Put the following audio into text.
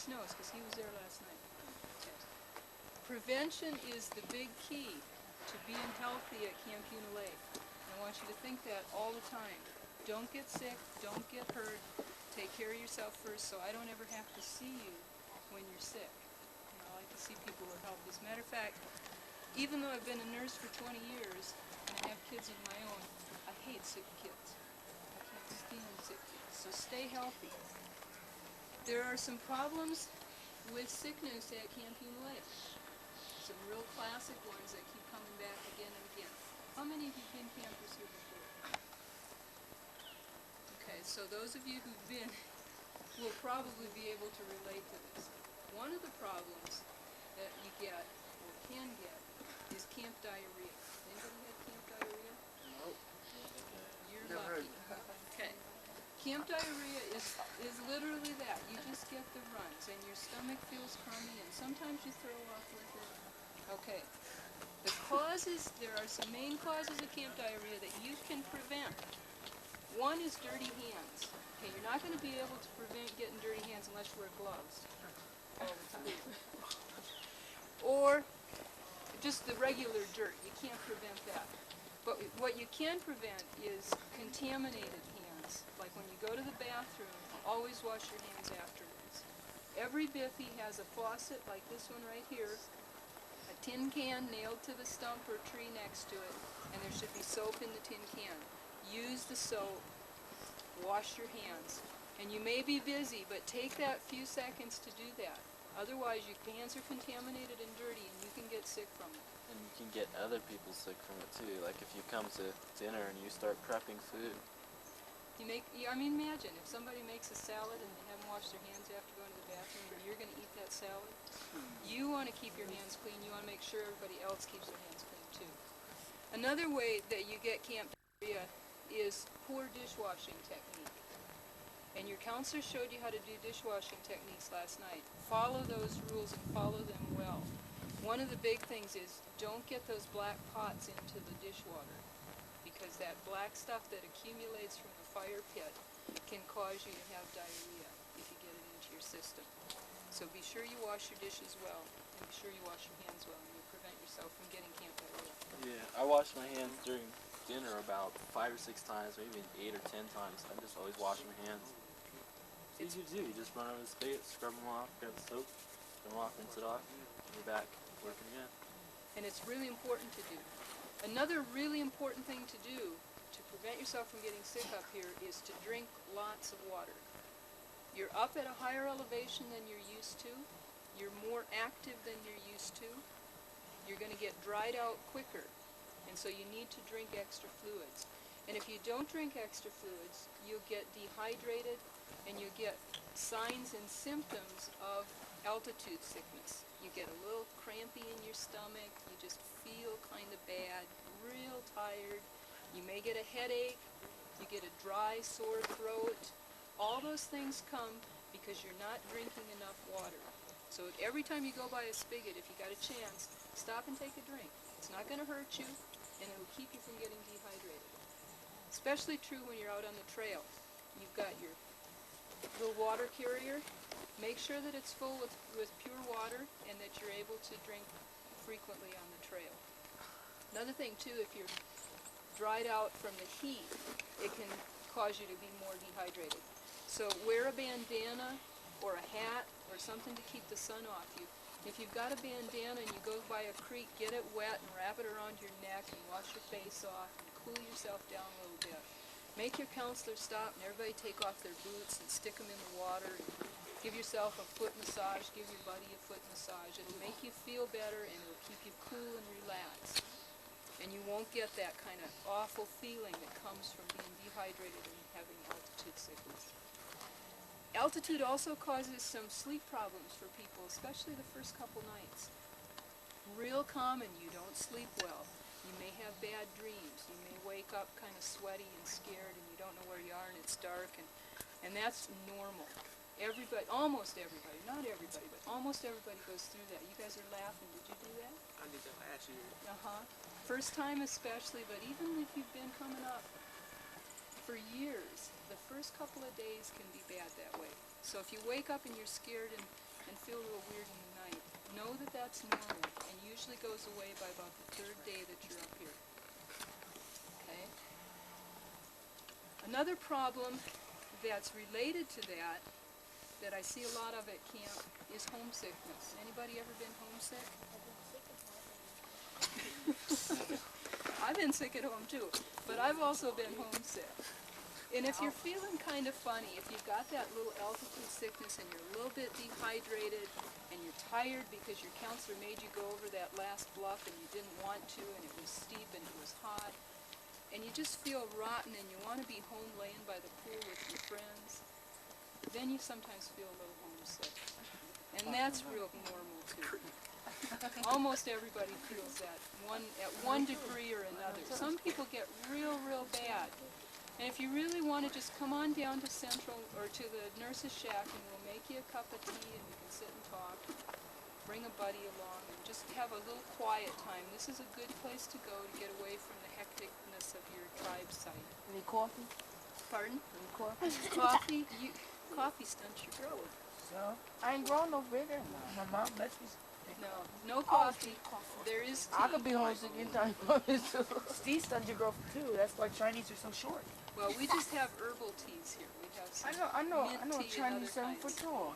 Chris knows because he was there last night. Prevention is the big key to being healthy at Camp Unalayee. I want you to think that all the time. Don't get sick, don't get hurt, take care of yourself first so I don't ever have to see you when you're sick. I like to see people who are healthy. As a matter of fact, even though I've been a nurse for 20 years and I have kids of my own, I hate sick kids. I can't stand sick kids. So stay healthy. There are some problems with sickness at Camp Unalayee. Some real classic ones that keep coming back again and again. How many of you have been campers here before? Okay, so those of you who've been will probably be able to relate to this. One of the problems that you get, or can get, is camp diarrhea. Anybody had camp diarrhea? Nope. You're lucky. Okay. Camp diarrhea is literally that. You just get the runs and your stomach feels crummy and sometimes you throw up with it. Okay. The causes, there are some main causes of camp diarrhea that you can prevent. One is dirty hands. Okay, you're not going to be able to prevent getting dirty hands unless you wear gloves all the time. Or just the regular dirt. You can't prevent that. But what you can prevent is contaminated hands. Like when you go to the bathroom, always wash your hands afterwards. Every biffy has a faucet like this one right here, a tin can nailed to the stump or tree next to it, and there should be soap in the tin can. Use the soap, wash your hands. And you may be busy, but take that few seconds to do that. Otherwise, your hands are contaminated and dirty, and you can get sick from it. And you can get other people sick from it too. Like if you come to dinner and you start prepping food. Imagine if somebody makes a salad and they haven't washed their hands after going to the bathroom, and you're going to eat that salad. You want to keep your hands clean. You want to make sure everybody else keeps their hands clean too. Another way that you get camp diarrhea is poor dishwashing technique. And your counselor showed you how to do dishwashing techniques last night. Follow those rules and follow them well. One of the big things is don't get those black pots into the dishwater, because that black stuff that accumulates from the fire pit can cause you to have diarrhea if you get it into your system. So be sure you wash your dishes well, and be sure you wash your hands well, and you prevent yourself from getting camp diarrhea. Yeah, I wash my hands during dinner about 5 or 6 times, maybe 8 or 10 times. I just always wash my hands. It's easy to do. You just run over the spigot, scrub them off, grab the soap, scrub them off, rinse it off, and you're back working again. And it's really important to do. Another really important thing to do to prevent yourself from getting sick up here is to drink lots of water. You're up at a higher elevation than you're used to. You're more active than you're used to. You're going to get dried out quicker. And so you need to drink extra fluids. And if you don't drink extra fluids, you'll get dehydrated and you get signs and symptoms of altitude sickness. You get a little crampy in your stomach, you just feel kind of bad, real tired. You may get a headache, you get a dry, sore throat. All those things come because you're not drinking enough water. So every time you go by a spigot, if you got a chance, stop and take a drink. It's not going to hurt you, and it will keep you from getting dehydrated. Especially true when you're out on the trail. You've got your little water carrier. Make sure that it's full with pure water and that you're able to drink frequently on the trail. Another thing too, if you're dried out from the heat, it can cause you to be more dehydrated. So wear a bandana or a hat or something to keep the sun off you. If you've got a bandana and you go by a creek, get it wet and wrap it around your neck and wash your face off and cool yourself down a little bit. Make your counselor stop and everybody take off their boots and stick them in the water. Give yourself a foot massage, give your buddy a foot massage. It'll make you feel better and it'll keep you cool and relaxed. And you won't get that kind of awful feeling that comes from being dehydrated and having altitude sickness. Altitude also causes some sleep problems for people, especially the first couple nights. Real common, you don't sleep well. You may have bad dreams. You may wake up kind of sweaty and scared and you don't know where you are and it's dark, and that's normal. Everybody, almost everybody, not everybody, but almost everybody goes through that. You guys are laughing. Did you do that? I did that last year. First time especially, but even if you've been coming up for years, the first couple of days can be bad that way. So if you wake up and you're scared and and feel real weird in the night. Know that that's normal and usually goes away by about the third day that you're up here. Okay? Another problem that's related to that I see a lot of at camp, is homesickness. Anybody ever been homesick? I've been sick at home too, but I've also been homesick. And if you're feeling kind of funny, if you've got that little altitude sickness and you're a little bit dehydrated and you're tired because your counselor made you go over that last bluff and you didn't want to and it was steep and it was hot, and you just feel rotten and you want to be home laying by the pool with your friends, then you sometimes feel a little homesick. And that's real normal too. Almost everybody feels that at one degree or another. Some people get real bad. And if you really want to just come on down to Central or to the nurse's shack and we'll make you a cup of tea and you can sit and talk. Bring a buddy along and just have a little quiet time. This is a good place to go to get away from the hecticness of your tribe site. Any coffee? Pardon? Any coffee? Coffee? Coffee stunts your growth. So, I ain't growing no bigger. My mom lets me. No coffee. There is tea. I could be homesick anytime you want me to. Tea stunts your growth too. That's why Chinese are so short. Well, we just have herbal teas here. We have some I know mint tea and Chinese other 7 foot kinds. tall.